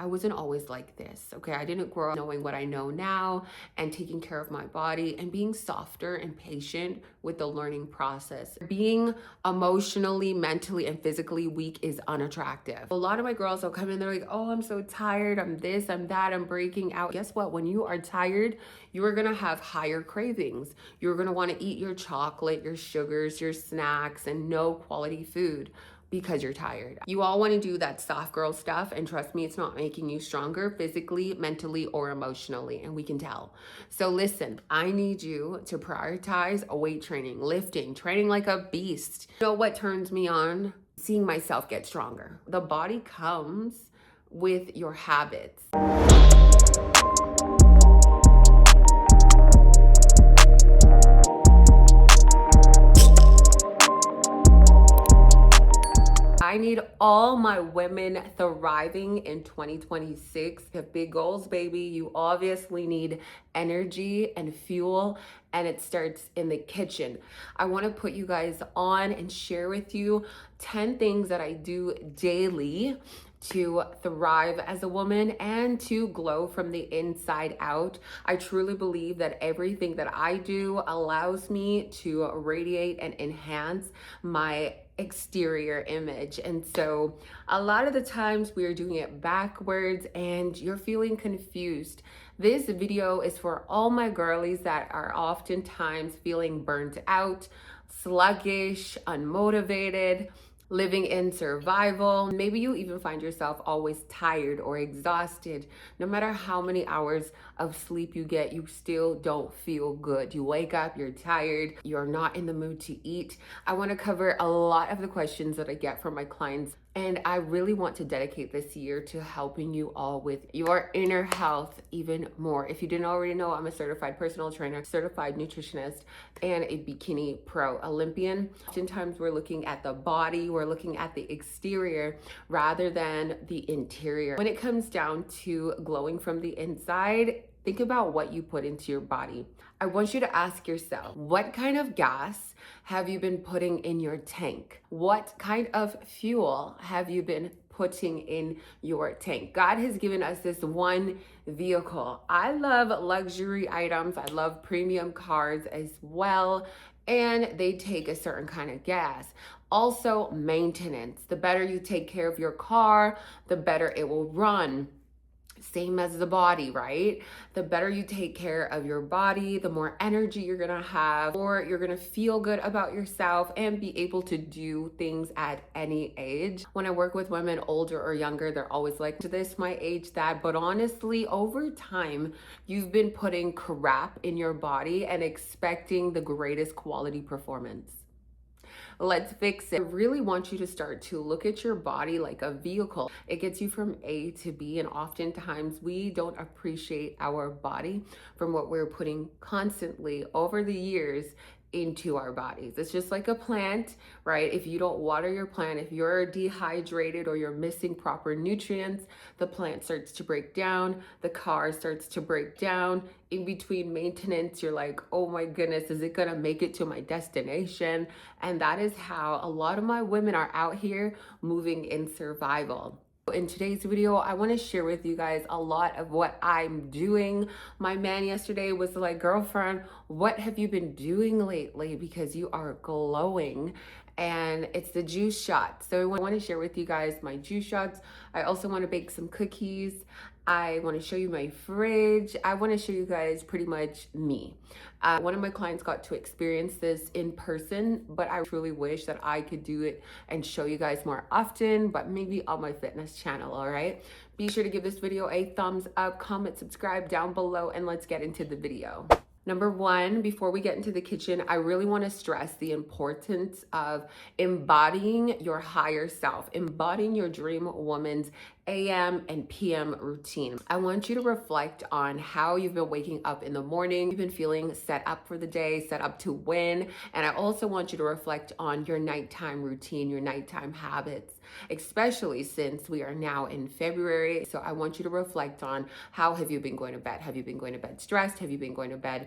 I wasn't always like this, okay? I didn't grow up knowing what I know now and taking care of my body and being softer and patient with the learning process. Being emotionally, mentally, and physically weak is unattractive. A lot of my girls will come in, they're like, oh, I'm so tired, I'm this, I'm that, I'm breaking out. Guess what? When you are tired, you are gonna have higher cravings. You're gonna wanna eat your chocolate, your sugars, your snacks, and no quality food because you're tired. You all want to do that soft girl stuff, and trust me, it's not making you stronger physically, mentally, or emotionally, and we can tell. So listen, I need you to prioritize weight training, lifting, training like a beast. You know what turns me on? Seeing myself get stronger. The body comes with your habits. I need all my women thriving in 2026. You have big goals, baby. You obviously need energy and fuel, and it starts in the kitchen. I want to put you guys on and share with you 10 things that I do daily to thrive as a woman and to glow from the inside out. I truly believe that everything that I do allows me to radiate and enhance my exterior image. And so a lot of the times we are doing it backwards and you're feeling confused. This video is for all my girlies that are oftentimes feeling burnt out, sluggish, unmotivated, living in survival. Maybe you even find yourself always tired or exhausted. No matter how many hours of sleep you get, you still don't feel good. You wake up, you're tired, you're not in the mood to eat. I want to cover a lot of the questions that I get from my clients, and I really want to dedicate this year to helping you all with your inner health even more. If you didn't already know, I'm a certified personal trainer, certified nutritionist, and a bikini pro Olympian. Oftentimes we're looking at the body, we're looking at the exterior rather than the interior. When it comes down to glowing from the inside, think about what you put into your body. I want you to ask yourself, what kind of gas have you been putting in your tank? What kind of fuel have you been putting in your tank? God has given us this one vehicle. I love luxury items. I love premium cars as well. And they take a certain kind of gas. Also, maintenance. The better you take care of your car, the better it will run. Same as the body, right? The better you take care of your body, the more energy you're gonna have, or you're gonna feel good about yourself and be able to do things at any age. When I work with women older or younger, they're always like, to this, my age, that. But honestly, over time, you've been putting crap in your body and expecting the greatest quality performance. Let's fix it. I really want you to start to look at your body like a vehicle. It gets you from A to B, and oftentimes we don't appreciate our body from what we're putting constantly over the years into our bodies. It's just like a plant, right? If you don't water your plant, if you're dehydrated or you're missing proper nutrients, the plant starts to break down, the car starts to break down. In between maintenance, you're like, oh my goodness, is it gonna make it to my destination? And that is how a lot of my women are out here moving in survival. In today's video, I want to share with you guys a lot of what I'm doing. My man yesterday was like, girlfriend, what have you been doing lately? Because you are glowing. And it's the juice shot. So I want to share with you guys my juice shots. I also want to bake some cookies. I want to show you my fridge. I want to show you guys pretty much me. One of my clients got to experience this in person, but I truly wish that I could do it and show you guys more often, but maybe on my fitness channel, all right? Be sure to give this video a thumbs up, comment, subscribe down below, and let's get into the video. Number one, before we get into the kitchen, I really want to stress the importance of embodying your higher self, embodying your dream woman's AM and PM routine. I want you to reflect on how you've been waking up in the morning, you've been feeling set up for the day, set up to win. And I also want you to reflect on your nighttime routine, your nighttime habits, especially since we are now in February. So I want you to reflect on how have you been going to bed? Have you been going to bed stressed? Have you been going to bed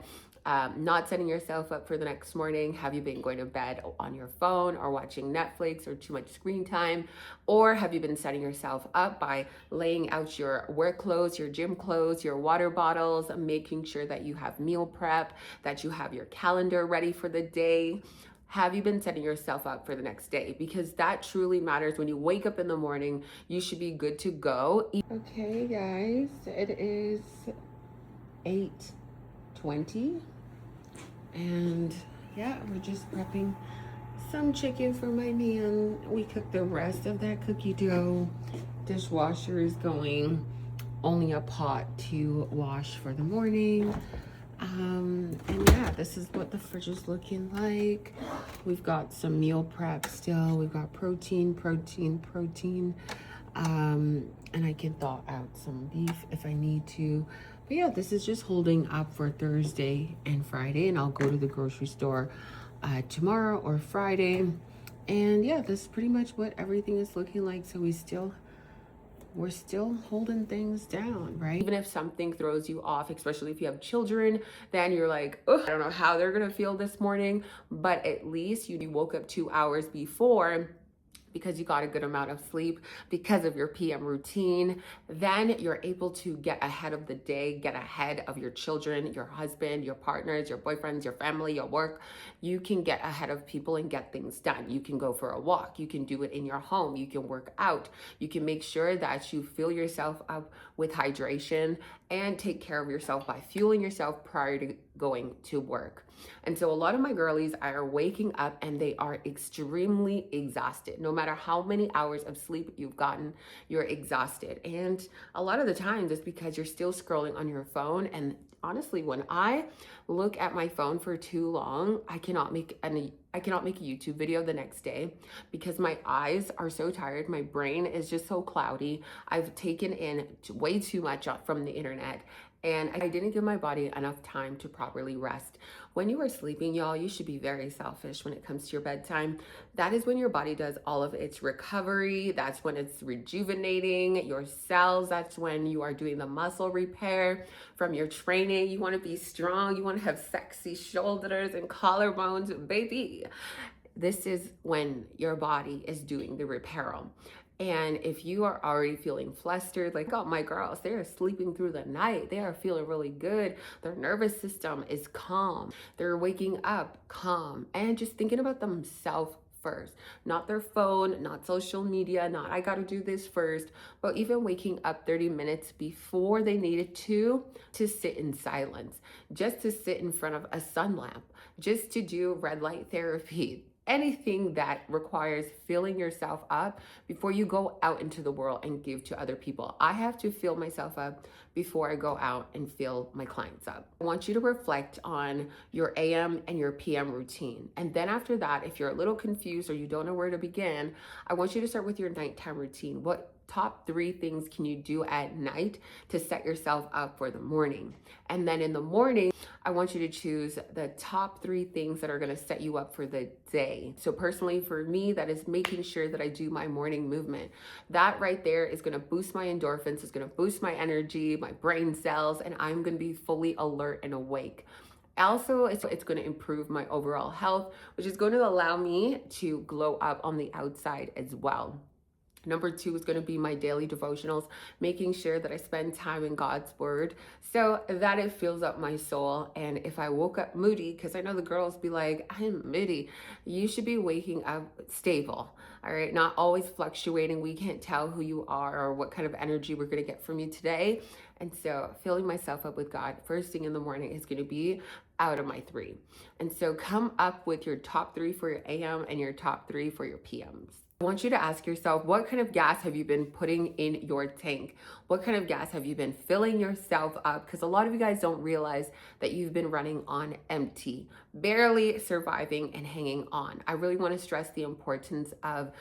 not setting yourself up for the next morning? Have you been going to bed on your phone or watching Netflix or too much screen time? Or have you been setting yourself up by laying out your work clothes, your gym clothes, your water bottles, making sure that you have meal prep, that you have your calendar ready for the day? Have you been setting yourself up for the next day? Because that truly matters. When you wake up in the morning, you should be good to go. Okay, guys, it is 8:20. And yeah, we're just prepping some chicken for my man. We cooked the rest of that cookie dough. Dishwasher is going. Only a pot to wash for the morning. And yeah, this is what the fridge is looking like. We've got some meal prep still. We've got protein. And I can thaw out some beef if I need to. But yeah, this is just holding up for Thursday and Friday, and I'll go to the grocery store tomorrow or Friday. And yeah, this is pretty much what everything is looking like. So we're still holding things down, right? Even if something throws you off, especially if you have children, then you're like, oh, I don't know how they're gonna feel this morning, but at least you woke up 2 hours before because you got a good amount of sleep because of your PM routine. Then you're able to get ahead of the day, get ahead of your children, your husband, your partners, your boyfriends, your family, your work. You can get ahead of people and get things done. You can go for a walk. You can do it in your home. You can work out. You can make sure that you fill yourself up with hydration and take care of yourself by fueling yourself prior to going to work. And so a lot of my girlies are waking up and they are extremely exhausted. No matter how many hours of sleep you've gotten, you're exhausted. And a lot of the times it's because you're still scrolling on your phone. And honestly, when I look at my phone for too long, I cannot make a YouTube video the next day because my eyes are so tired. My brain is just so cloudy. I've taken in way too much from the internet, and I didn't give my body enough time to properly rest. When you are sleeping, y'all, you should be very selfish when it comes to your bedtime. That is when your body does all of its recovery. That's when it's rejuvenating your cells. That's when you are doing the muscle repair from your training. You want to be strong. You want to have sexy shoulders and collarbones, baby. This is when your body is doing the repair. And if you are already feeling flustered, like, oh, my girls, they are sleeping through the night. They are feeling really good. Their nervous system is calm. They're waking up calm and just thinking about themselves first, not their phone, not social media, not I got to do this first, but even waking up 30 minutes before they needed to sit in silence, just to sit in front of a sun lamp, just to do red light therapy. Anything that requires filling yourself up before you go out into the world and give to other people. I have to fill myself up before I go out and fill my clients up. I want you to reflect on your AM and your PM routine. And then after that, if you're a little confused or you don't know where to begin, I want you to start with your nighttime routine. What top 3 things can you do at night to set yourself up for the morning? And then in the morning, I want you to choose the top 3 things that are going to set you up for the day. So personally, for me, that is making sure that I do my morning movement. That right there is going to boost my endorphins. It's going to boost my energy, my brain cells, and I'm going to be fully alert and awake. Also, it's going to improve my overall health, which is going to allow me to glow up on the outside as well. Number 2 is going to be my daily devotionals, making sure that I spend time in God's word so that it fills up my soul. And if I woke up moody, because I know the girls be like, I'm moody, you should be waking up stable, all right? Not always fluctuating. We can't tell who you are or what kind of energy we're going to get from you today. And so filling myself up with God first thing in the morning is going to be out of my 3. And so come up with your top 3 for your AM and your top 3 for your PMs. I want you to ask yourself, what kind of gas have you been putting in your tank? What kind of gas have you been filling yourself up? Because a lot of you guys don't realize that you've been running on empty, barely surviving and hanging on. I really want to stress the importance of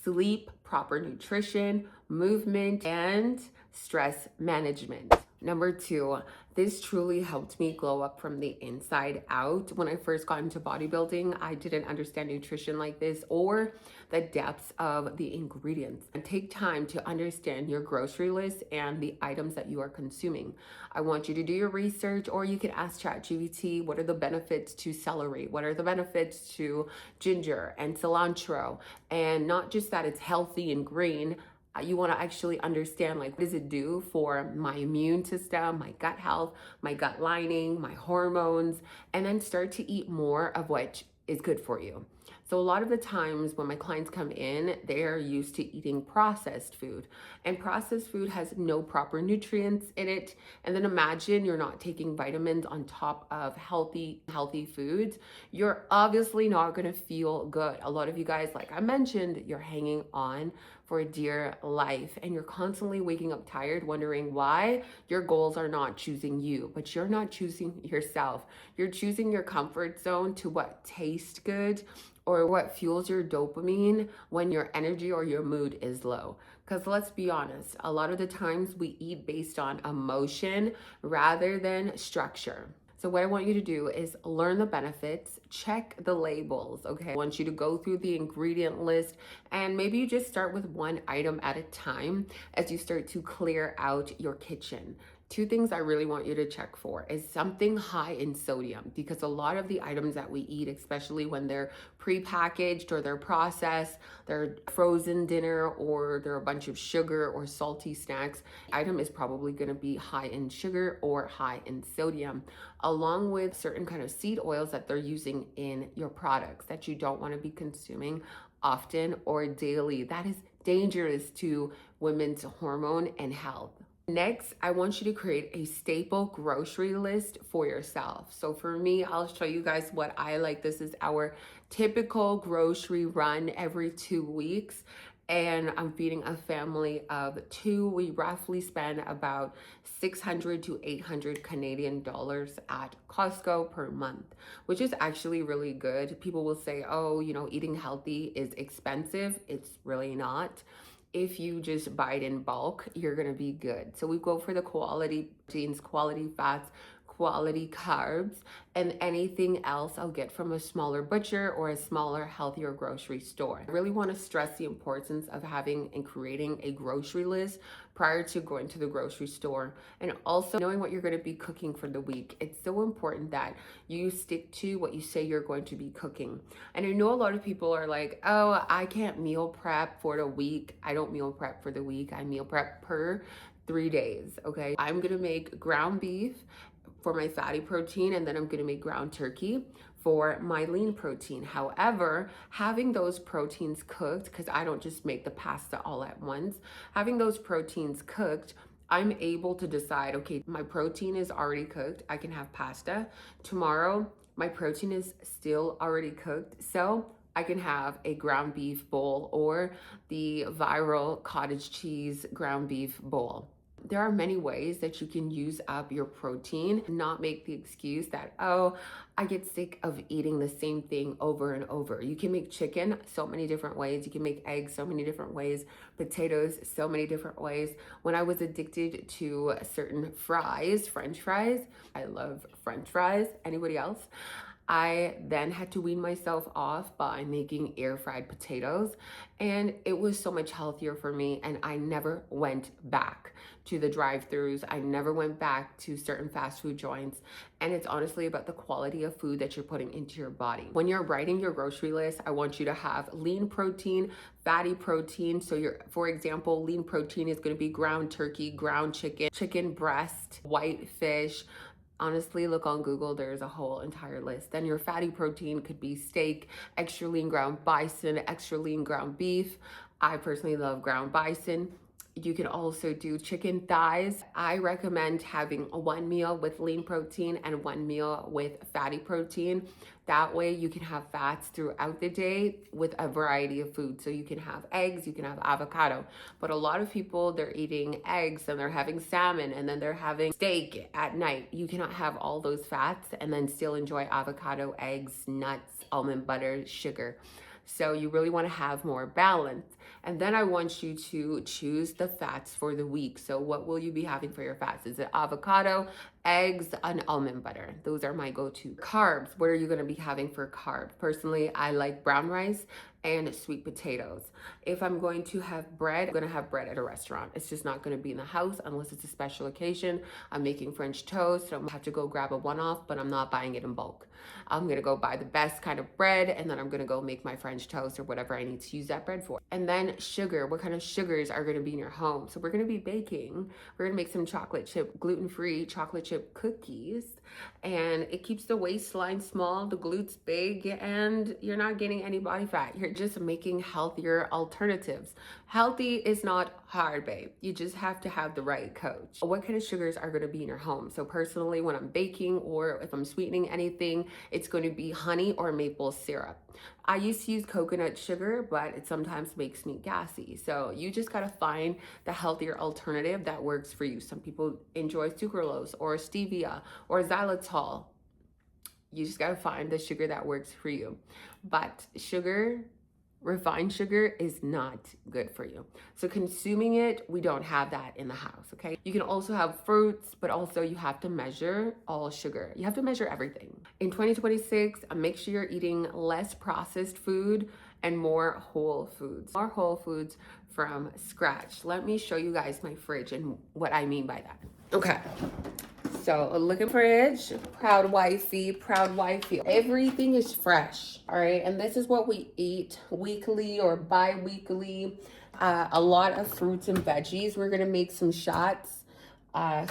sleep, proper nutrition, movement, and stress management. Number two, this truly helped me glow up from the inside out. When I first got into bodybuilding, I didn't understand nutrition like this or the depths of the ingredients. And take time to understand your grocery list and the items that you are consuming. I want you to do your research, or you can ask ChatGPT, what are the benefits to celery? What are the benefits to ginger and cilantro? And not just that it's healthy and green, you want to actually understand, like, what does it do for my immune system, my gut health, my gut lining, my hormones, and then start to eat more of what is good for you. So a lot of the times when my clients come in, they're used to eating processed food, and processed food has no proper nutrients in it. And then imagine you're not taking vitamins on top of healthy foods. You're obviously not going to feel good. A lot of you guys, like I mentioned, you're hanging on for dear life, and you're constantly waking up tired, wondering why your goals are not choosing you. But you're not choosing yourself. You're choosing your comfort zone to what tastes good or what fuels your dopamine when your energy or your mood is low. Because let's be honest, a lot of the times we eat based on emotion rather than structure. So what I want you to do is learn the benefits, check the labels, okay? I want you to go through the ingredient list, and maybe you just start with one item at a time as you start to clear out your kitchen. Two things I really want you to check for is something high in sodium, because a lot of the items that we eat, especially when they're pre-packaged or they're processed, they're frozen dinner, or they're a bunch of sugar or salty snacks, the item is probably going to be high in sugar or high in sodium, along with certain kind of seed oils that they're using in your products that you don't want to be consuming often or daily. That is dangerous to women's hormone and health. Next, I want you to create a staple grocery list for yourself. So for me, I'll show you guys what I like. This is our typical grocery run every 2 weeks. And I'm feeding a family of two. We roughly spend about 600 to 800 Canadian dollars at Costco per month, which is actually really good. People will say, oh, eating healthy is expensive. It's really not. If you just buy it in bulk, you're gonna be good. So we go for the quality proteins, quality fats, quality carbs, and anything else I'll get from a smaller butcher or a smaller, healthier grocery store. I really want to stress the importance of having and creating a grocery list prior to going to the grocery store, and also knowing what you're going to be cooking for the week. It's so important that you stick to what you say you're going to be cooking. And I know a lot of people are like, oh, I can't meal prep for the week. I don't meal prep for the week. I meal prep per 3 days, okay? I'm gonna make ground beef for my fatty protein, and then I'm gonna make ground turkey for my lean protein. However, having those proteins cooked, because I don't just make the pasta all at once, having those proteins cooked, I'm able to decide, okay, my protein is already cooked, I can have pasta. Tomorrow, my protein is still already cooked, so I can have a ground beef bowl or the viral cottage cheese ground beef bowl. There are many ways that you can use up your protein, not make the excuse that, oh, I get sick of eating the same thing over and over. You can make chicken so many different ways. You can make eggs so many different ways, potatoes so many different ways. When I was addicted to certain fries, French fries, I love French fries. Anybody else? I then had to wean myself off by making air fried potatoes, and it was so much healthier for me, and I never went back to the drive-thrus. I never went back to certain fast food joints, and it's honestly about the quality of food that you're putting into your body. When you're writing your grocery list, I want you to have lean protein, fatty protein. So for example, lean protein is going to be ground turkey, ground chicken, chicken breast, white fish. Honestly, look on Google, there's a whole entire list. Then your fatty protein could be steak, extra lean ground bison, extra lean ground beef. I personally love ground bison. You can also do chicken thighs. I recommend having one meal with lean protein and one meal with fatty protein. That way you can have fats throughout the day with a variety of food. So you can have eggs, you can have avocado. But a lot of people, they're eating eggs and they're having salmon and then they're having steak at night. You cannot have all those fats and then still enjoy avocado, eggs, nuts, almond butter, sugar. So you really want to have more balance. And then I want you to choose the fats for the week. So what will you be having for your fats? Is it avocado, eggs, and almond butter? Those are my go-to. Carbs, what are you gonna be having for carbs? Personally, I like brown rice and sweet potatoes. If I'm going to have bread, I'm gonna have bread at a restaurant. It's just not gonna be in the house unless it's a special occasion. I'm making French toast, so I'm gonna have to go grab a one-off, but I'm not buying it in bulk. I'm gonna go buy the best kind of bread, and then I'm gonna go make my French toast or whatever I need to use that bread for. And then sugar, what kind of sugars are gonna be in your home? So we're gonna be baking. We're gonna make some chocolate chip, gluten-free chocolate chip cookies, and it keeps the waistline small, the glutes big, and you're not getting any body fat. You're just making healthier alternatives. Healthy is not hard, babe. You just have to have the right coach. What kind of sugars are gonna be in your home? So personally, when I'm baking or if I'm sweetening anything, it's going to be honey or maple syrup. I used to use coconut sugar, but it sometimes makes me gassy. So you just gotta find the healthier alternative that works for you. Some people enjoy sucralose or stevia or xylitol. You just gotta find the sugar that works for you. But sugar, refined sugar, is not good for you. So consuming it, we don't have that in the house, okay? You can also have fruits, but also you have to measure all sugar. You have to measure everything. In 2026, make sure you're eating less processed food and more whole foods. More whole foods from scratch. Let me show you guys my fridge and what I mean by that. Okay. So look at fridge, proud wifey, proud wifey. Everything is fresh, all right? And this is what we eat weekly or bi-weekly. A lot of fruits and veggies. We're gonna make some shots. I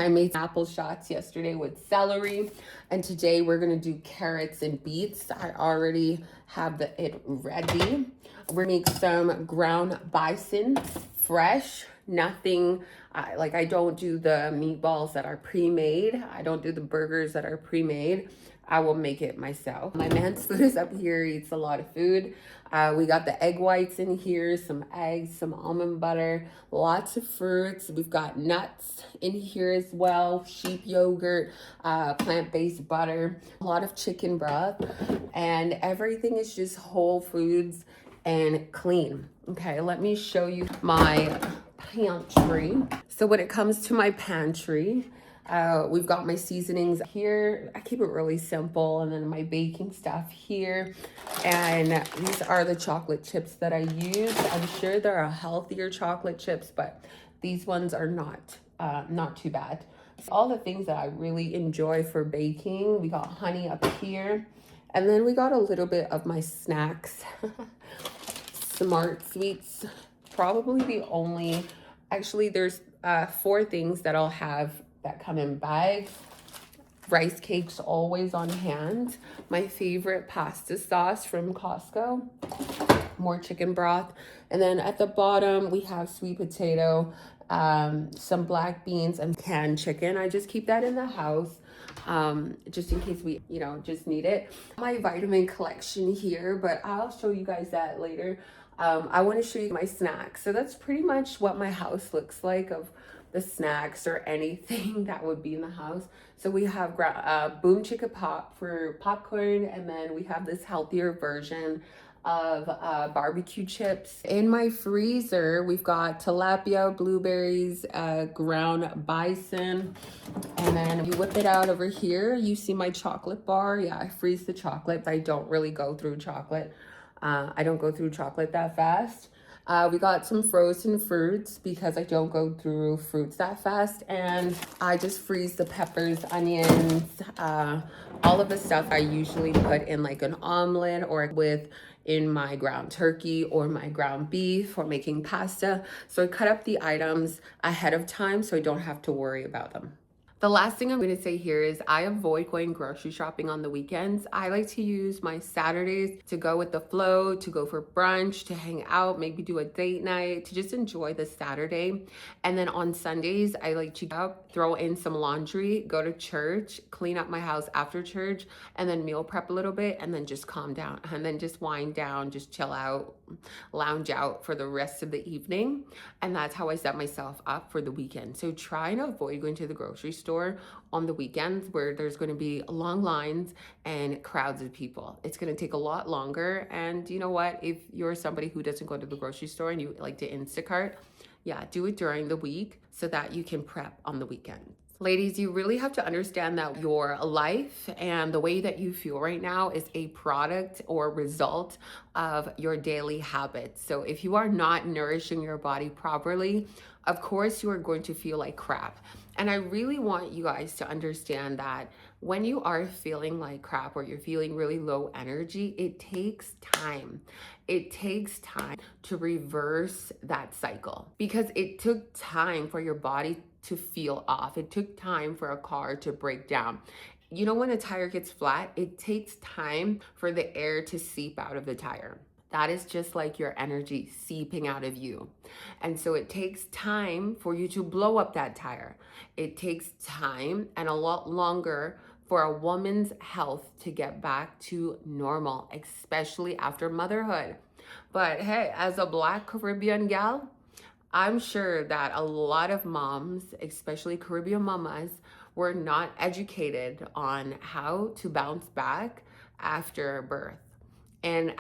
made apple shots yesterday with celery. And today we're gonna do carrots and beets. I already have it ready. We're gonna make some ground bison, fresh, nothing, I don't do the meatballs that are pre-made. I don't do the burgers that are pre-made. I will make it myself. My man's food is up here. He eats a lot of food. We got the egg whites in here, some eggs, some almond butter, lots of fruits. We've got nuts in here as well, sheep yogurt, plant-based butter, a lot of chicken broth, and everything is just whole foods and clean. Okay, let me show you my pantry. So when it comes to my pantry, we've got my seasonings here. I keep it really simple, and then my baking stuff here. And these are the chocolate chips that I use. I'm sure there are healthier chocolate chips, but these ones are not too bad. All the things that I really enjoy for baking. We got honey up here, and then we got a little bit of my snacks. Smart Sweets, probably the only, actually there's 4 things that I'll have that come in bags. Rice cakes always on hand. My favorite pasta sauce from Costco. More chicken broth. And then at the bottom, we have sweet potato, some black beans, and canned chicken. I just keep that in the house just in case we, just need it. My vitamin collection here, but I'll show you guys that later. I want to show you my snacks. So that's pretty much what my house looks like of the snacks or anything that would be in the house. So we have Boom Chicka Pop for popcorn, and then we have this healthier version of barbecue chips. In my freezer, we've got tilapia, blueberries, ground bison, and then you whip it out over here. You see my chocolate bar. Yeah, I freeze the chocolate. I don't really go through chocolate. I don't go through chocolate that fast. We got some frozen fruits because I don't go through fruits that fast. And I just freeze the peppers, onions, all of the stuff I usually put in like an omelet or in my ground turkey or my ground beef or making pasta. So I cut up the items ahead of time so I don't have to worry about them. The last thing I'm going to say here is I avoid going grocery shopping on the weekends. I like to use my Saturdays to go with the flow, to go for brunch, to hang out, maybe do a date night, to just enjoy the Saturday. And then on Sundays, I like to throw in some laundry, go to church, clean up my house after church, and then meal prep a little bit, and then just calm down, and then just wind down, just chill out, lounge out for the rest of the evening. And that's how I set myself up for the weekend. So try and avoid going to the grocery store store on the weekends where there's going to be long lines and crowds of people. It's going to take a lot longer. And you know what? If you're somebody who doesn't go to the grocery store and you like to Instacart, yeah, do it during the week so that you can prep on the weekend. Ladies, you really have to understand that your life and the way that you feel right now is a product or result of your daily habits. So if you are not nourishing your body properly, of course you are going to feel like crap. And I really want you guys to understand that when you are feeling like crap or you're feeling really low energy, it takes time. It takes time to reverse that cycle because it took time for your body to feel off. It took time for a car to break down. You know, when a tire gets flat, it takes time for the air to seep out of the tire. That is just like your energy seeping out of you. And so it takes time for you to blow up that tire. It takes time and a lot longer for a woman's health to get back to normal, especially after motherhood. But hey, as a Black Caribbean gal, I'm sure that a lot of moms, especially Caribbean mamas, were not educated on how to bounce back after birth. And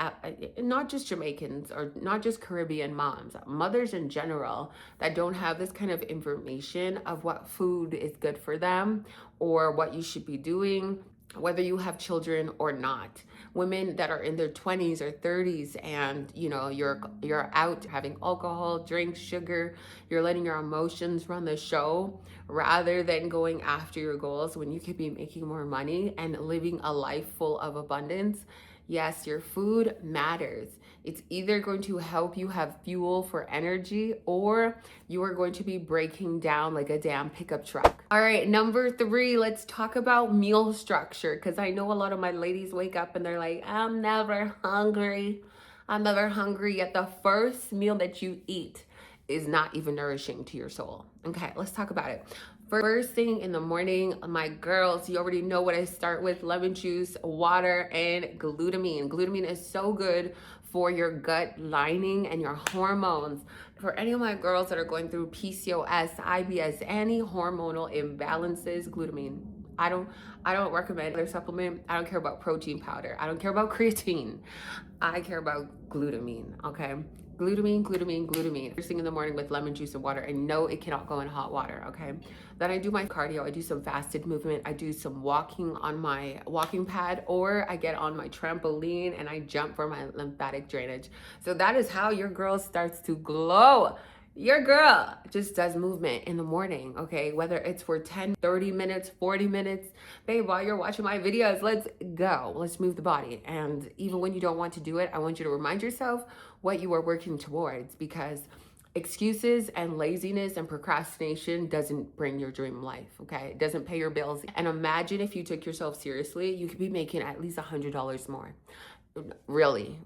not just Jamaicans or not just Caribbean moms, mothers in general that don't have this kind of information of what food is good for them or what you should be doing, whether you have children or not. Women that are in their 20s or 30s and you're out having alcohol, drinks, sugar, you're letting your emotions run the show rather than going after your goals when you could be making more money and living a life full of abundance. Yes, your food matters. It's either going to help you have fuel for energy or you are going to be breaking down like a damn pickup truck. All right, number 3, let's talk about meal structure because I know a lot of my ladies wake up and they're like, I'm never hungry. I'm never hungry, yet the first meal that you eat is not even nourishing to your soul. Okay, let's talk about it. First thing in the morning, my girls, you already know what I start with: lemon juice, water, and glutamine. Glutamine is so good for your gut lining and your hormones. For any of my girls that are going through PCOS, IBS, any hormonal imbalances, glutamine. I don't recommend their supplement. I don't care about protein powder. I don't care about creatine. I care about glutamine, okay? Glutamine, glutamine, glutamine. First thing in the morning with lemon juice and water. And no, it cannot go in hot water, okay? Then I do my cardio. I do some fasted movement. I do some walking on my walking pad, or I get on my trampoline and I jump for my lymphatic drainage. So that is how your girl starts to glow. Your girl just does movement in the morning, okay? Whether it's for 10, 30 minutes, 40 minutes. Babe, while you're watching my videos, let's go. Let's move the body. And even when you don't want to do it, I want you to remind yourself what you are working towards, because excuses and laziness and procrastination doesn't bring your dream life, okay? It doesn't pay your bills. And imagine if you took yourself seriously, you could be making at least $100 more. Really,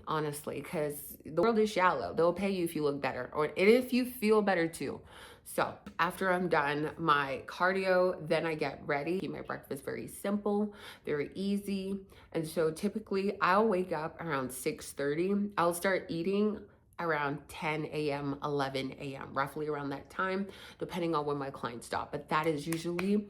honestly, because the world is shallow. They'll pay you if you look better, or if you feel better too. So after I'm done my cardio, then I get ready. Keep my breakfast very simple, very easy. And so typically I'll wake up around 6:30. I'll start eating around 10 a.m., 11 a.m., roughly around that time, depending on when my clients stop. But that is usually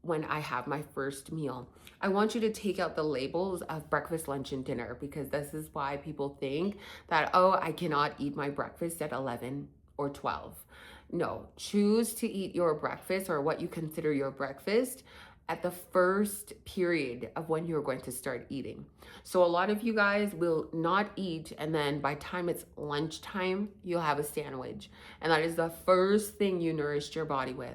when I have my first meal. I want you to take out the labels of breakfast, lunch, and dinner, because this is why people think that, oh, I cannot eat my breakfast at 11 or 12. No, choose to eat your breakfast, or what you consider your breakfast, at the first period of when you're going to start eating. So a lot of you guys will not eat, and then by time it's lunchtime, you'll have a sandwich. And that is the first thing you nourished your body with.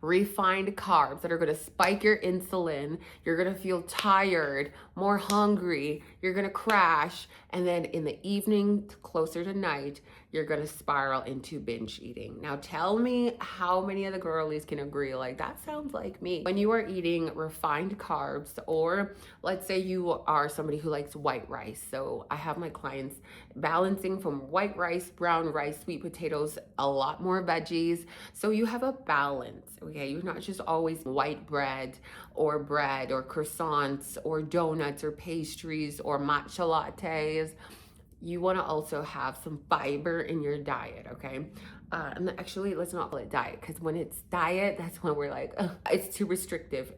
Refined carbs that are going to spike your insulin. You're going to feel tired, more hungry. You're going to crash. And then in the evening, closer to night, you're going to spiral into binge eating. Now tell me how many of the girlies can agree, like, that sounds like me. When you are eating refined carbs, or let's say you are somebody who likes white rice. So I have my clients balancing from white rice, brown rice, sweet potatoes, a lot more veggies. So you have a balance, okay? You're not just always white bread or croissants or donuts or pastries or matcha lattes. You want to also have some fiber in your diet, okay? And actually, let's not call it diet, because when it's diet, that's when we're like, ugh, it's too restrictive.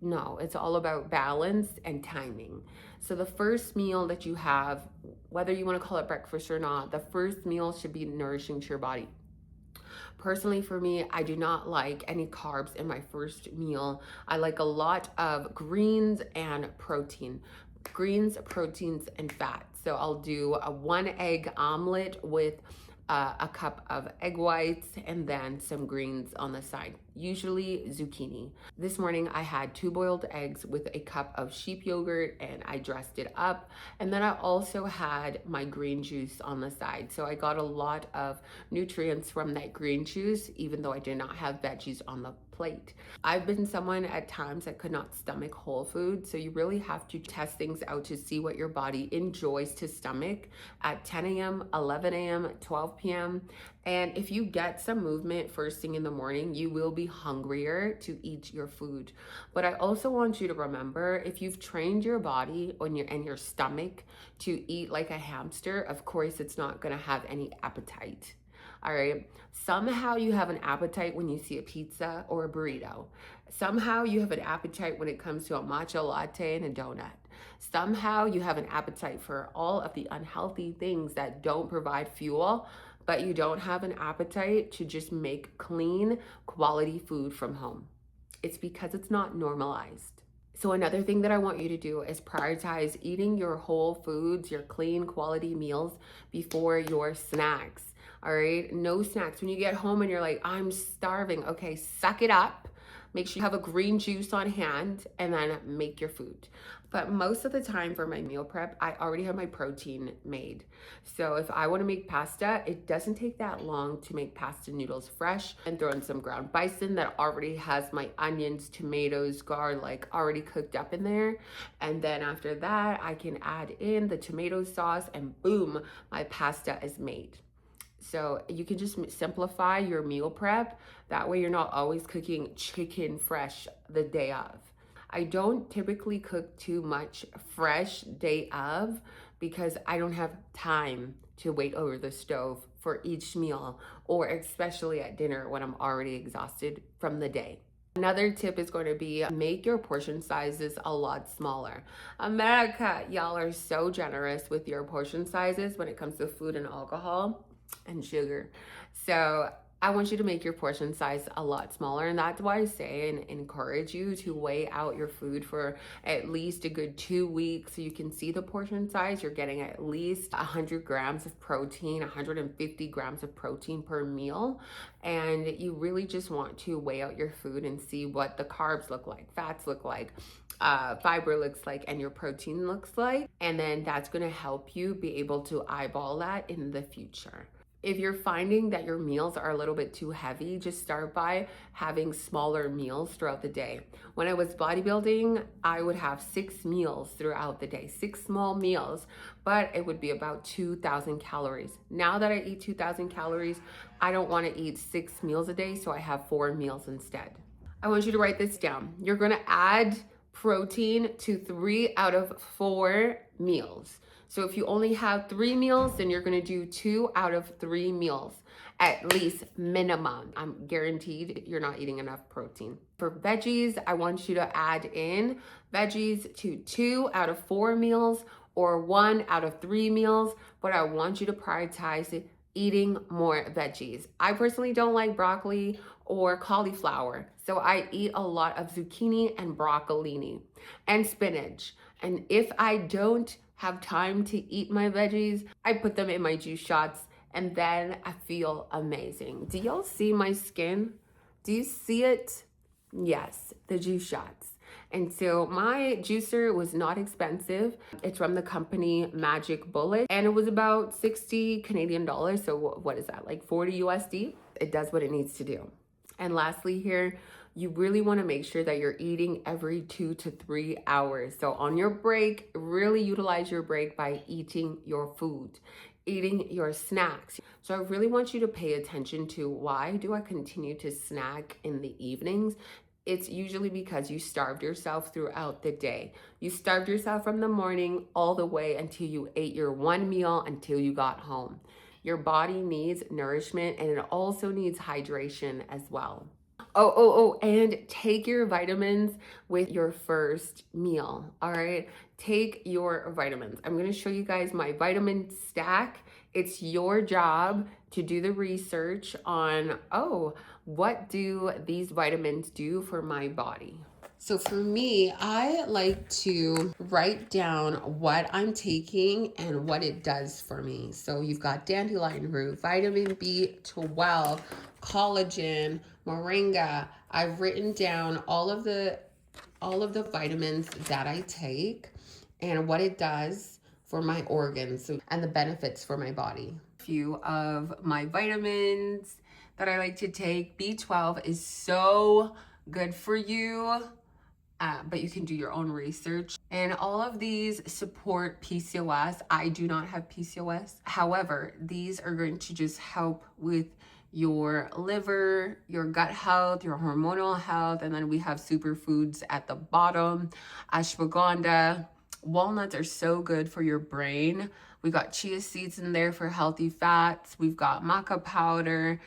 No, it's all about balance and timing. So the first meal that you have, whether you want to call it breakfast or not, the first meal should be nourishing to your body. Personally, for me, I do not like any carbs in my first meal. I like a lot of greens and protein. Greens, proteins, and fat. So I'll do a 1 egg omelet with a cup of egg whites and then some greens on the side, usually zucchini. This morning I had 2 boiled eggs with a cup of sheep yogurt and I dressed it up. And then I also had my green juice on the side. So I got a lot of nutrients from that green juice, even though I did not have veggies on the plate. I've been someone at times that could not stomach whole food, so you really have to test things out to see what your body enjoys to stomach at 10 a.m., 11 a.m., 12 p.m. And if you get some movement first thing in the morning, you will be hungrier to eat your food. But I also want you to remember, if you've trained your body and your stomach to eat like a hamster, of course it's not going to have any appetite. All right. Somehow you have an appetite when you see a pizza or a burrito. Somehow you have an appetite when it comes to a matcha latte and a donut. Somehow you have an appetite for all of the unhealthy things that don't provide fuel, but you don't have an appetite to just make clean, quality food from home. It's because it's not normalized. So another thing that I want you to do is prioritize eating your whole foods, your clean quality meals before your snacks. All right, no snacks. When you get home and you're like, I'm starving, okay, suck it up. Make sure you have a green juice on hand and then make your food. But most of the time for my meal prep, I already have my protein made. So if I want to make pasta, it doesn't take that long to make pasta noodles fresh and throw in some ground bison that already has my onions, tomatoes, garlic already cooked up in there. And then after that, I can add in the tomato sauce and boom, my pasta is made. So you can just simplify your meal prep. That way you're not always cooking chicken fresh the day of. I don't typically cook too much fresh day of because I don't have time to wait over the stove for each meal, or especially at dinner when I'm already exhausted from the day. Another tip is going to be make your portion sizes a lot smaller. America, y'all are so generous with your portion sizes when it comes to food and alcohol and sugar. So I want you to make your portion size a lot smaller, and that's why I say and encourage you to weigh out your food for at least a good 2 weeks so you can see the portion size. You're getting at least 100 grams of protein, 150 grams of protein per meal, and you really just want to weigh out your food and see what the carbs look like, fats look like, fiber looks like, and your protein looks like. And then that's going to help you be able to eyeball that in the future. If you're finding that your meals are a little bit too heavy, just start by having smaller meals throughout the day. When I was bodybuilding, I would have 6 meals throughout the day, 6 small meals, but it would be about 2,000 calories. Now that I eat 2,000 calories, I don't want to eat 6 meals a day, so I have 4 meals instead. I want you to write this down. You're going to add protein to 3 out of 4 meals. So if you only have 3 meals, then you're going to do 2 out of 3 meals, at least minimum. I'm guaranteed you're not eating enough protein. For veggies, I want you to add in veggies to 2 out of 4 meals or 1 out of 3 meals, but I want you to prioritize eating more veggies. I personally don't like broccoli or cauliflower, so I eat a lot of zucchini and broccolini and spinach. And if I don't have time to eat my veggies, I put them in my juice shots and then I feel amazing. Do y'all see my skin? Do you see it? Yes, the juice shots. And so my juicer was not expensive. It's from the company Magic Bullet and it was about 60 Canadian dollars. So what is that, like 40 USD? It does what it needs to do. And lastly here, you really want to make sure that you're eating every 2 to 3 hours. So on your break, really utilize your break by eating your food, eating your snacks. So I really want you to pay attention to, why do I continue to snack in the evenings? It's usually because you starved yourself throughout the day. You starved yourself from the morning all the way until you ate your 1 meal until you got home. Your body needs nourishment and it also needs hydration as well. And take your vitamins with your first meal. All right. Take your vitamins. I'm going to show you guys my vitamin stack. It's your job to do the research on, what do these vitamins do for my body? So for me, I like to write down what I'm taking and what it does for me. So you've got dandelion root, vitamin B12, collagen, moringa. I've written down all of the vitamins that I take and what it does for my organs and the benefits for my body. A few of my vitamins that I like to take. B12 is so good for you. But you can do your own research. And all of these support PCOS. I do not have PCOS. However, these are going to just help with your liver, your gut health, your hormonal health. And then we have superfoods at the bottom. Ashwagandha. Walnuts are so good for your brain. We got chia seeds in there for healthy fats. We've got maca powder,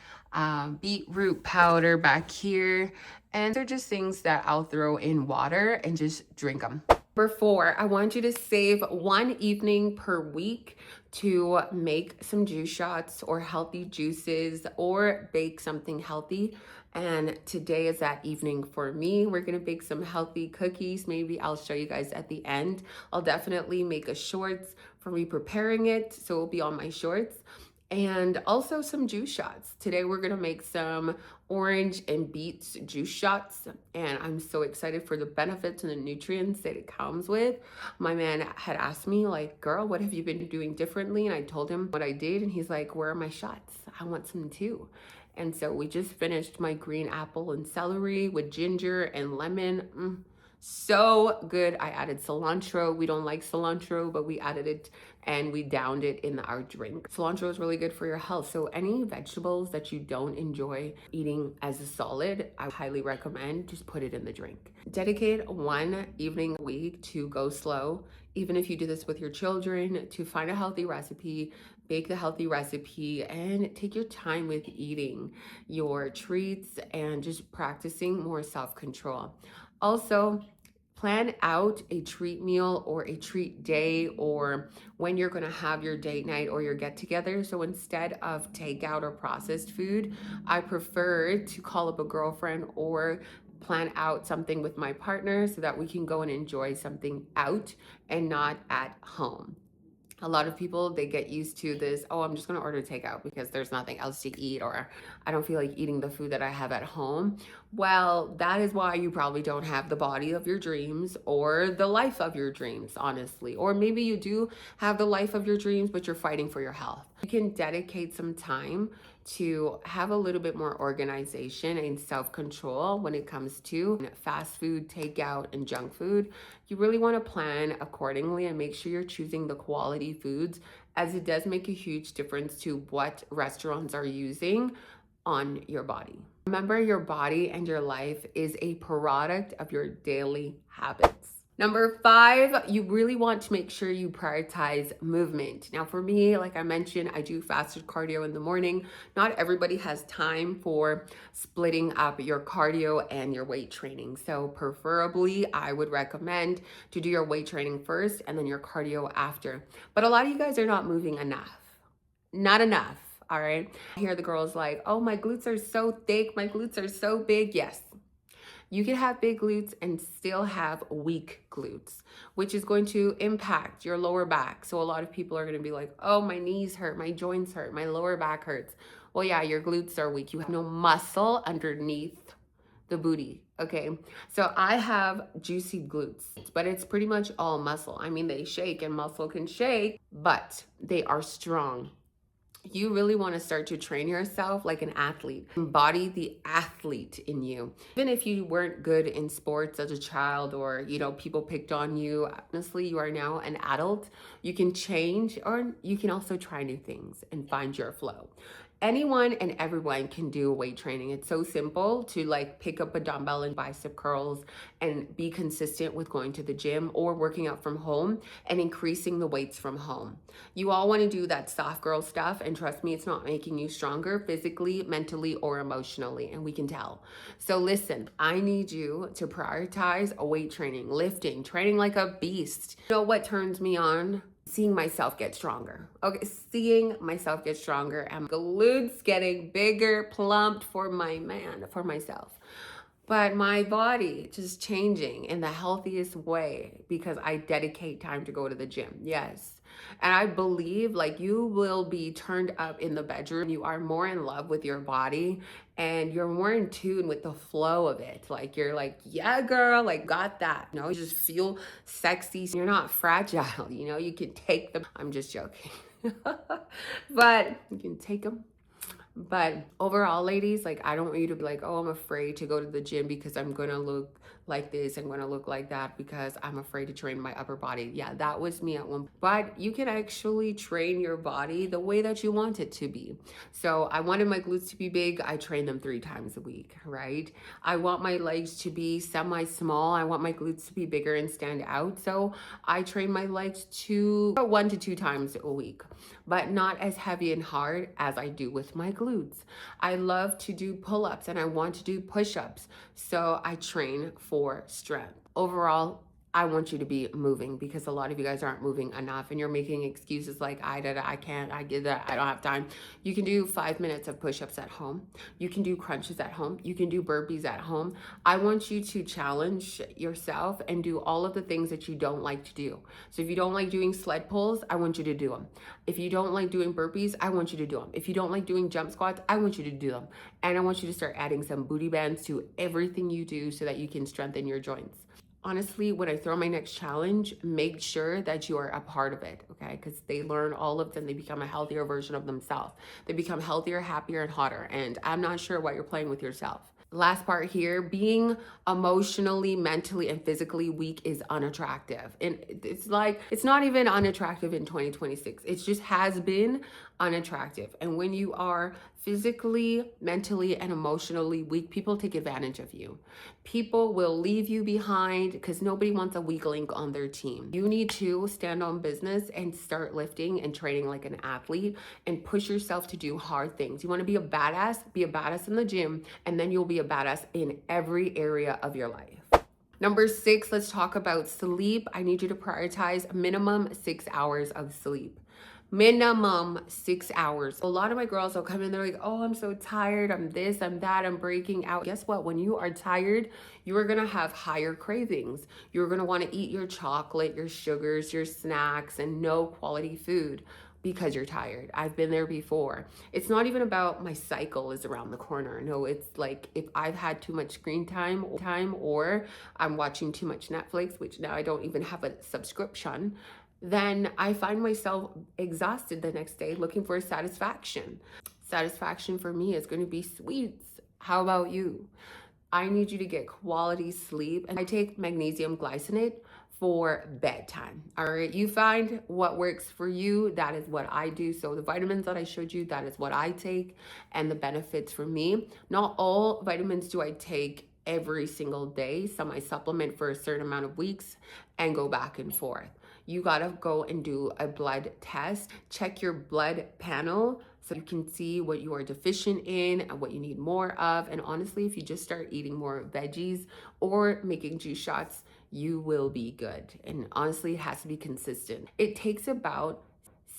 beetroot powder back here. And they're just things that I'll throw in water and just drink them. Number 4, I want you to save one evening per week to make some juice shots or healthy juices or bake something healthy. And today is that evening for me. We're gonna bake some healthy cookies. Maybe I'll show you guys at the end. I'll definitely make a shorts for me preparing it, so it'll be on my shorts. And also some juice shots. Today we're gonna make some orange and beets juice shots, and I'm so excited for the benefits and the nutrients that it comes with. My man had asked me, like, girl, what have you been doing differently? And I told him what I did, and he's like, where are my shots? I want some too. And so we just finished my green apple and celery with ginger and lemon. So good. I added cilantro. We don't like cilantro, but we added it and we downed it in our drink. Cilantro is really good for your health. So any vegetables that you don't enjoy eating as a solid, I highly recommend just put it in the drink. Dedicate one evening a week to go slow. Even if you do this with your children, to find a healthy recipe, bake the healthy recipe, and take your time with eating your treats and just practicing more self-control. Also, plan out a treat meal or a treat day or when you're going to have your date night or your get together. So instead of takeout or processed food, I prefer to call up a girlfriend or plan out something with my partner so that we can go and enjoy something out and not at home. A lot of people, they get used to this, I'm just gonna order takeout because there's nothing else to eat, or I don't feel like eating the food that I have at home. Well, that is why you probably don't have the body of your dreams or the life of your dreams, honestly. Or maybe you do have the life of your dreams, but you're fighting for your health. You can dedicate some time to have a little bit more organization and self-control when it comes to fast food, takeout, and junk food. You really want to plan accordingly and make sure you're choosing the quality foods, as it does make a huge difference to what restaurants are using on your body. Remember, your body and your life is a product of your daily habits. Number 5, you really want to make sure you prioritize movement. Now for me, like I mentioned, I do fasted cardio in the morning. Not everybody has time for splitting up your cardio and your weight training. So preferably, I would recommend to do your weight training first and then your cardio after. But a lot of you guys are not moving enough. Not enough, all right? I hear the girls like, oh, my glutes are so thick, my glutes are so big. Yes. You can have big glutes and still have weak glutes, which is going to impact your lower back. So a lot of people are going to be like, oh, my knees hurt, my joints hurt, my lower back hurts. Well, yeah, your glutes are weak. You have no muscle underneath the booty, okay? So I have juicy glutes, but it's pretty much all muscle. I mean, they shake and muscle can shake, but they are strong. You really want to start to train yourself like an athlete. Embody the athlete in you. Even if you weren't good in sports as a child, or people picked on you, honestly, you are now an adult. You can change, or you can also try new things and find your flow. Anyone and everyone can do weight training. It's so simple to like pick up a dumbbell and bicep curls and be consistent with going to the gym or working out from home and increasing the weights from home. You all want to do that soft girl stuff, and trust me, it's not making you stronger physically, mentally, or emotionally, and we can tell. So listen, I need you to prioritize weight training, lifting, training like a beast. You know what turns me on? Seeing myself get stronger. Okay, seeing myself get stronger and glutes getting bigger, plumped for my man, for myself. But my body just changing in the healthiest way because I dedicate time to go to the gym. Yes. And I believe like you will be turned up in the bedroom. You are more in love with your body and you're more in tune with the flow of it. Like you're like, yeah, girl, like got that. You know, you just feel sexy. You're not fragile. You know, you can take them. I'm just joking. But you can take them. But overall, ladies, like I don't want you to be like, oh, I'm afraid to go to the gym because I'm gonna look like this, I'm gonna look like that because I'm afraid to train my upper body. Yeah, that was me at one. But you can actually train your body the way that you want it to be. So I wanted my glutes to be big. I train them 3 times a week, right? I want my legs to be semi-small. I want my glutes to be bigger and stand out. So I train my legs 1 to 2 times a week, but not as heavy and hard as I do with my glutes. I love to do pull-ups and I want to do push-ups. So I train for strength. Overall, I want you to be moving because a lot of you guys aren't moving enough and you're making excuses like I can't, I get that, I don't have time. You can do 5 minutes of push-ups at home. You can do crunches at home. You can do burpees at home. I want you to challenge yourself and do all of the things that you don't like to do. So if you don't like doing sled pulls, I want you to do them. If you don't like doing burpees, I want you to do them. If you don't like doing jump squats, I want you to do them. And I want you to start adding some booty bands to everything you do so that you can strengthen your joints. Honestly, when I throw my next challenge, make sure that you are a part of it, okay? Because they learn all of them. They become a healthier version of themselves. They become healthier, happier, and hotter. And I'm not sure what you're playing with yourself. Last part here, being emotionally, mentally, and physically weak is unattractive. And it's like, it's not even unattractive in 2026. It just has been unattractive. And when you are physically, mentally, and emotionally weak, people take advantage of you. People will leave you behind because nobody wants a weak link on their team. You need to stand on business and start lifting and training like an athlete and push yourself to do hard things. You want to be a badass in the gym, and then you'll be a badass in every area of your life. Number 6, let's talk about sleep. I need you to prioritize minimum 6 hours of sleep. Minimum 6 hours. A lot of my girls will come in, they're like, oh, I'm so tired, I'm this, I'm that, I'm breaking out. Guess what? When you are tired, you are gonna have higher cravings. You're gonna wanna eat your chocolate, your sugars, your snacks, and no quality food because you're tired. I've been there before. It's not even about my cycle is around the corner. No, it's like if I've had too much screen time or I'm watching too much Netflix, which now I don't even have a subscription, then I find myself exhausted the next day looking for satisfaction. Satisfaction for me is going to be sweets. How about you? I need you to get quality sleep, and I take magnesium glycinate for bedtime. All right, you find what works for you. That is what I do. So the vitamins that I showed you, that is what I take, and the benefits for me. Not all vitamins do I take every single day. Some I supplement for a certain amount of weeks and go back and forth. You gotta go and do a blood test, check your blood panel so you can see what you are deficient in and what you need more of. And honestly, if you just start eating more veggies or making juice shots, you will be good. And honestly, it has to be consistent. It takes about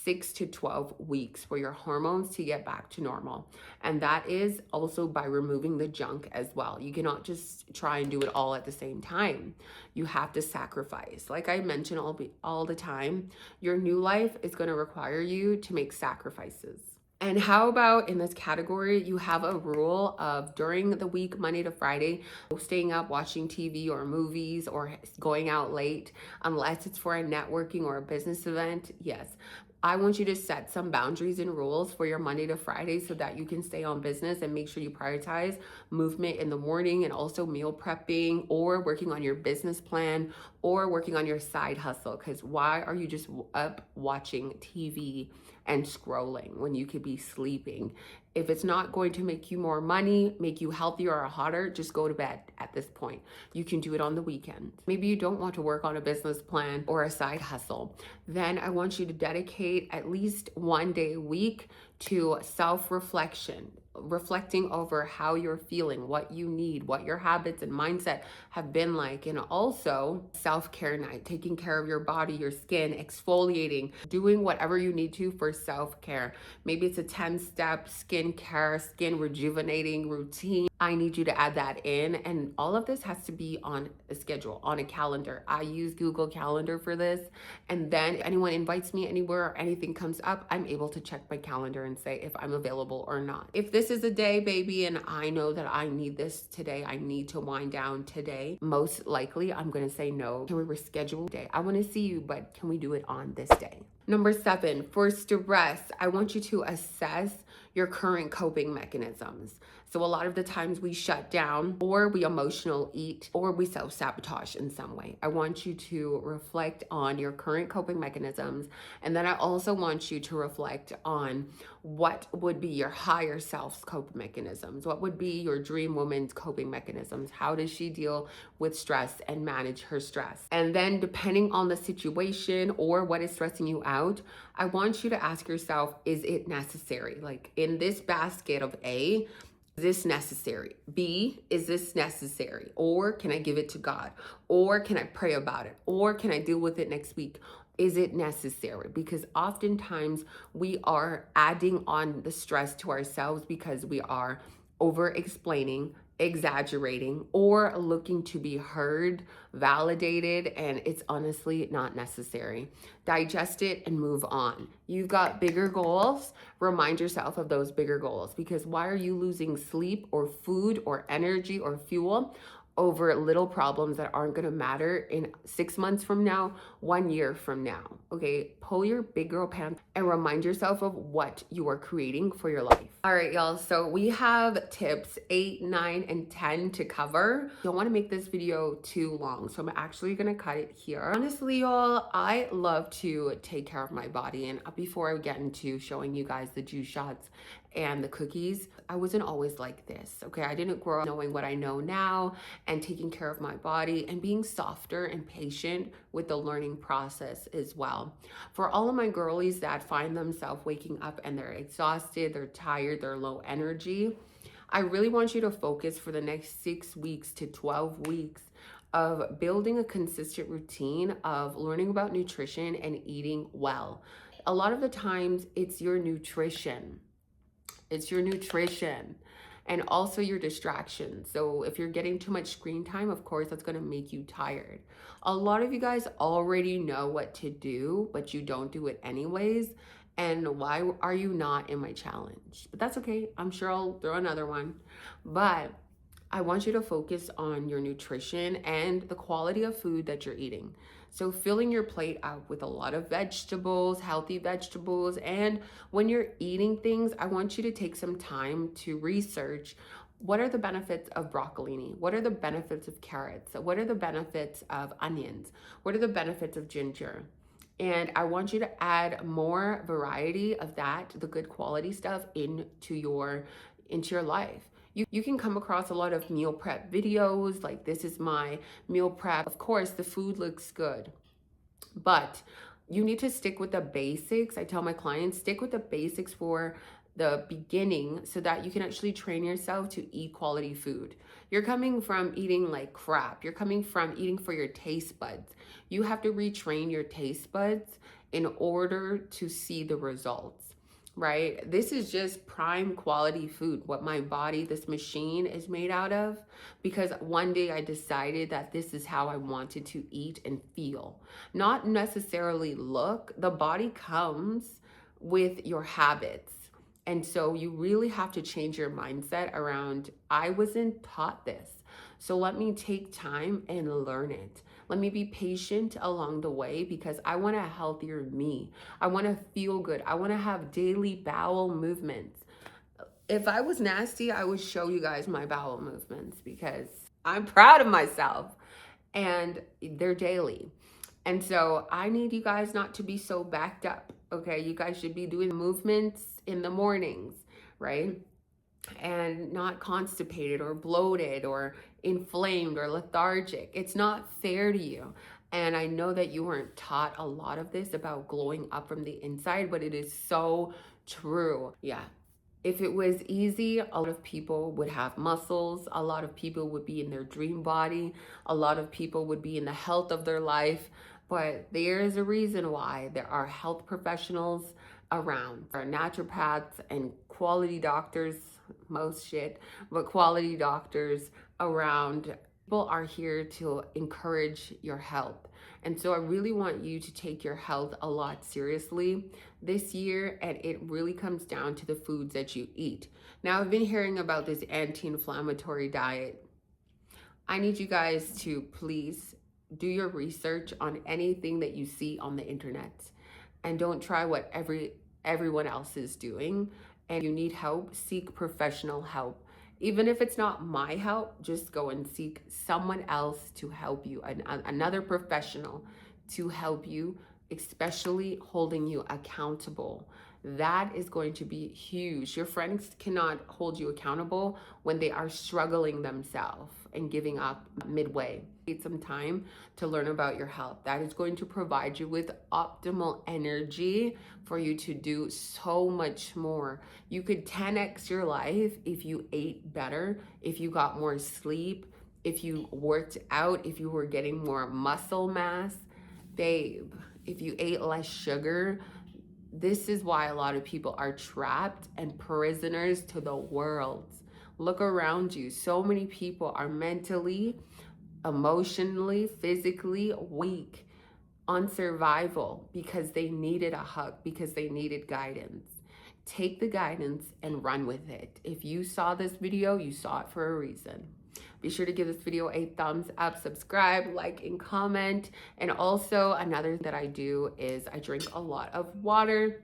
6 to 12 weeks for your hormones to get back to normal. And that is also by removing the junk as well. You cannot just try and do it all at the same time. You have to sacrifice. Like I mention all the time, your new life is going to require you to make sacrifices. And how about in this category, you have a rule of during the week, Monday to Friday, staying up watching TV or movies or going out late, unless it's for a networking or a business event. Yes, I want you to set some boundaries and rules for your Monday to Friday so that you can stay on business and make sure you prioritize movement in the morning and also meal prepping or working on your business plan or working on your side hustle. Because why are you just up watching TV and scrolling when you could be sleeping If it's not going to make you more money, make you healthier or hotter, just go to bed at this point. You can do it on the weekend. Maybe you don't want to work on a business plan or a side hustle. Then I want you to dedicate at least one day a week to self-reflection, reflecting over how you're feeling, what you need, what your habits and mindset have been like, and also self-care night, taking care of your body, your skin, exfoliating, doing whatever you need to for self-care. Maybe it's a 10-step skincare, skin rejuvenating routine. I need you to add that in, and all of this has to be on a schedule, on a calendar. I use Google Calendar for this, and then if anyone invites me anywhere or anything comes up, I'm able to check my calendar and say if I'm available or not. If this is a day, baby, and I know that I need this today, I need to wind down today, most likely I'm gonna say no. Can we reschedule a day? I wanna see you, but can we do it on this day? Number 7, for stress, I want you to assess your current coping mechanisms. So a lot of the times we shut down, or we emotional eat, or we self-sabotage in some way. I want you to reflect on your current coping mechanisms. And then I also want you to reflect on what would be your higher self's coping mechanisms. What would be your dream woman's coping mechanisms? How does she deal with stress and manage her stress? And then depending on the situation or what is stressing you out, I want you to ask yourself, is it necessary? Like in this basket of A, is this necessary? B, is this necessary? Or can I give it to God? Or can I pray about it? Or can I deal with it next week? Is it necessary? Because oftentimes we are adding on the stress to ourselves because we are over explaining, exaggerating, or looking to be heard, validated, and it's honestly not necessary. Digest it and move on. You've got bigger goals. Remind yourself of those bigger goals, because why are you losing sleep or food or energy or fuel over little problems that aren't going to matter in 6 months from now, 1 year from now? Okay, pull your big girl pants and remind yourself of what you are creating for your life. All right, y'all, so we have tips 8, 9, and 10 to cover. Don't want to make this video too long, so I'm actually gonna cut it here. Honestly, y'all, I love to take care of my body, and before I get into showing you guys the juice shots and the cookies, I wasn't always like this, okay? I didn't grow up knowing what I know now and taking care of my body and being softer and patient with the learning process as well. For all of my girlies that find themselves waking up and they're exhausted, they're tired, they're low energy, I really want you to focus for the next 6 weeks to 12 weeks of building a consistent routine of learning about nutrition and eating well. A lot of the times it's your nutrition. It's your nutrition and also your distractions. So if you're getting too much screen time, of course, that's gonna make you tired. A lot of you guys already know what to do, but you don't do it anyways. And why are you not in my challenge? But that's okay. I'm sure I'll throw another one. But I want you to focus on your nutrition and the quality of food that you're eating. So filling your plate out with a lot of vegetables, healthy vegetables, and when you're eating things, I want you to take some time to research what are the benefits of broccolini? What are the benefits of carrots? What are the benefits of onions? What are the benefits of ginger? And I want you to add more variety of that, the good quality stuff, into your life. You can come across a lot of meal prep videos, like this is my meal prep. Of course, the food looks good, but you need to stick with the basics. I tell my clients, stick with the basics for the beginning so that you can actually train yourself to eat quality food. You're coming from eating like crap. You're coming from eating for your taste buds. You have to retrain your taste buds in order to see the results. Right? This is just prime quality food, what my body, this machine is made out of, because one day I decided that this is how I wanted to eat and feel, not necessarily look. The body comes with your habits. And so you really have to change your mindset around, I wasn't taught this, so let me take time and learn it. Let me be patient along the way because I want a healthier me. I want to feel good. I want to have daily bowel movements. If I was nasty, I would show you guys my bowel movements because I'm proud of myself and they're daily. And so I need you guys not to be so backed up, okay? You guys should be doing movements in the mornings, right? And not constipated or bloated or inflamed or lethargic. It's not fair to you. And I know that you weren't taught a lot of this about glowing up from the inside, but it is so true. Yeah. If it was easy, a lot of people would have muscles. A lot of people would be in their dream body. A lot of people would be in the health of their life. But there is a reason why there are health professionals around. There are naturopaths and quality doctors, most shit, but quality doctors around. People are here to encourage your health. And so I really want you to take your health a lot seriously this year, and it really comes down to the foods that you eat. Now, I've been hearing about this anti-inflammatory diet. I need you guys to please do your research on anything that you see on the internet, and don't try what everyone else is doing. And you need help, seek professional help. Even if it's not my help, just go and seek someone else to help you, another professional to help you, especially holding you accountable. That is going to be huge. Your friends cannot hold you accountable when they are struggling themselves and giving up midway. Need some time to learn about your health. That is going to provide you with optimal energy for you to do so much more. You could 10x your life if you ate better, if you got more sleep, if you worked out, if you were getting more muscle mass. Babe, if you ate less sugar. This is why a lot of people are trapped and prisoners to the world. Look around you. So many people are mentally, emotionally, physically weak on survival because they needed a hug, because they needed guidance. Take the guidance and run with it. If you saw this video, you saw it for a reason. Be sure to give this video a thumbs up, subscribe, like, and comment. And also another thing that I do is I drink a lot of water,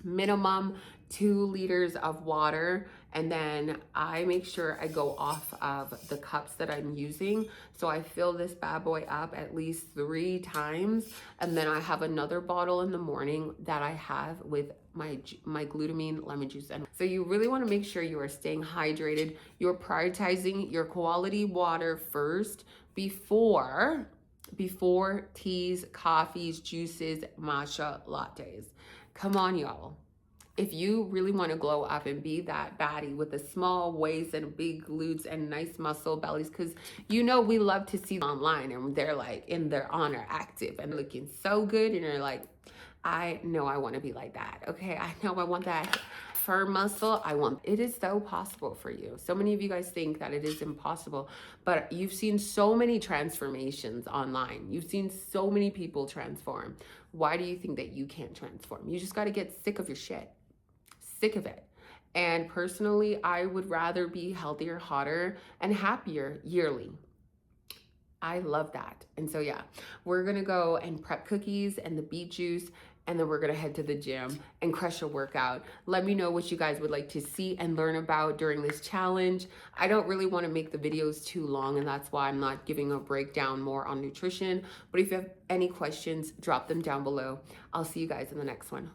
minimum 2 liters of water. And then I make sure I go off of the cups that I'm using. So I fill this bad boy up at least 3 times. And then I have another bottle in the morning that I have with my glutamine lemon juice. And so you really want to make sure you are staying hydrated. You're prioritizing your quality water first before teas, coffees, juices, matcha lattes. Come on, y'all. If you really want to glow up and be that baddie with a small waist and big glutes and nice muscle bellies, because you know we love to see online and they're like in their honor active and looking so good, and you're like, I know I want to be like that. Okay, I know I want that firm muscle. It is so possible for you. So many of you guys think that it is impossible, but you've seen so many transformations online. You've seen so many people transform. Why do you think that you can't transform? You just got to get sick of your shit. Sick of it. And personally, I would rather be healthier, hotter, and happier yearly. I love that. And so yeah, we're gonna go and prep cookies and the beet juice, and then we're gonna head to the gym and crush a workout. Let me know what you guys would like to see and learn about during this challenge. I don't really want to make the videos too long, and that's why I'm not giving a breakdown more on nutrition. But if you have any questions, drop them down below. I'll see you guys in the next one.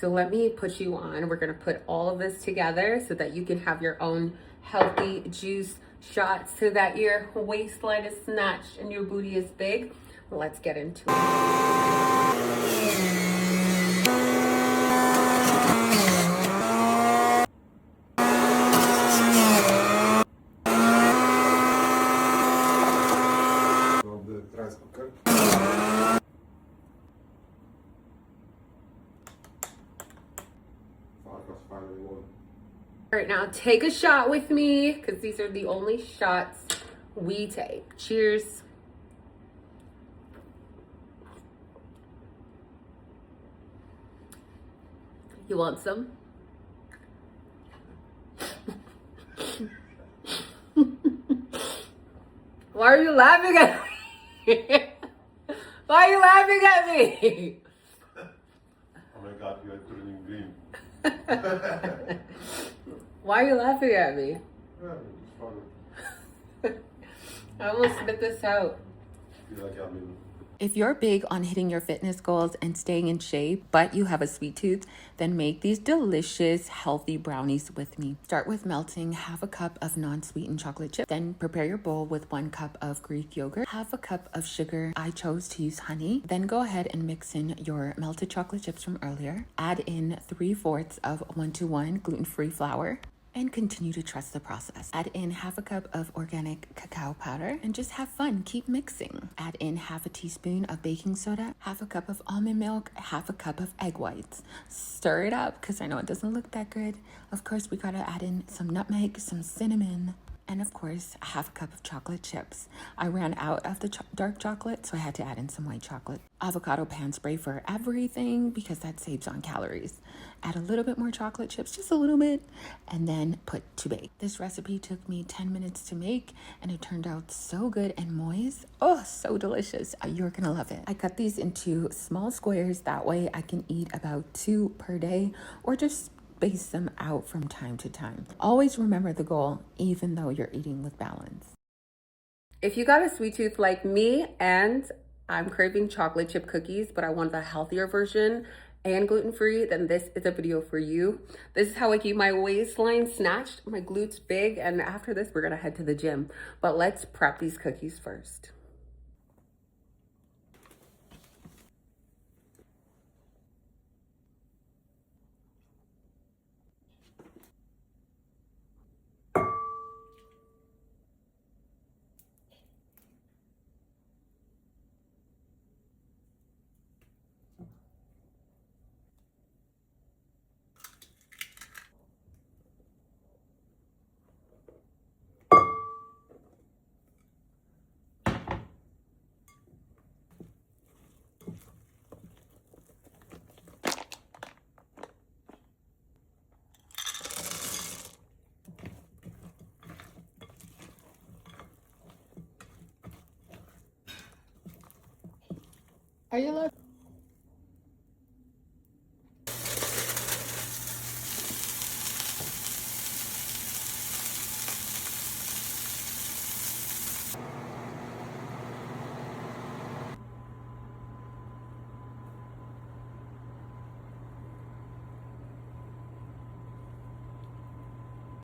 So let me put you on. We're gonna put all of this together so that you can have your own healthy juice shot so that your waistline is snatched and your booty is big. Let's get into it. All right, now take a shot with me because these are the only shots we take. Cheers. You want some? Why are you laughing at me? Why are you laughing at me? Oh my God, you are turning green. Why are you laughing at me? Yeah, it's funny. I almost spit this out. I feel like I'm in If you're big on hitting your fitness goals and staying in shape, but you have a sweet tooth, then make these delicious, healthy brownies with me. Start with melting half a cup of non-sweetened chocolate chip. Then prepare your bowl with 1 cup of Greek yogurt, half a cup of sugar. I chose to use honey. Then go ahead and mix in your melted chocolate chips from earlier. Add in 3/4 of 1-to-1 gluten-free flour, and continue to trust the process. Add in half a cup of organic cacao powder and just have fun. Keep mixing. Add in half a teaspoon of baking soda, half a cup of almond milk, half a cup of egg whites. Stir it up because I know it doesn't look that good. Of course, we gotta add in some nutmeg, some cinnamon, and of course, a half a cup of chocolate chips. I ran out of the dark chocolate, so I had to add in some white chocolate. Avocado pan spray for everything because that saves on calories. Add a little bit more chocolate chips, just a little bit, and then put to bake. This recipe took me 10 minutes to make, and it turned out so good and moist. Oh, so delicious. You're gonna love it. I cut these into small squares. That way I can eat about 2 per day, or just space them out from time to time. Always remember the goal, even though you're eating with balance. If you got a sweet tooth like me and I'm craving chocolate chip cookies, but I want the healthier version and gluten-free, then this is a video for you. This is how I keep my waistline snatched, my glutes big, and after this, we're gonna head to the gym. But let's prep these cookies first. Are you allowed?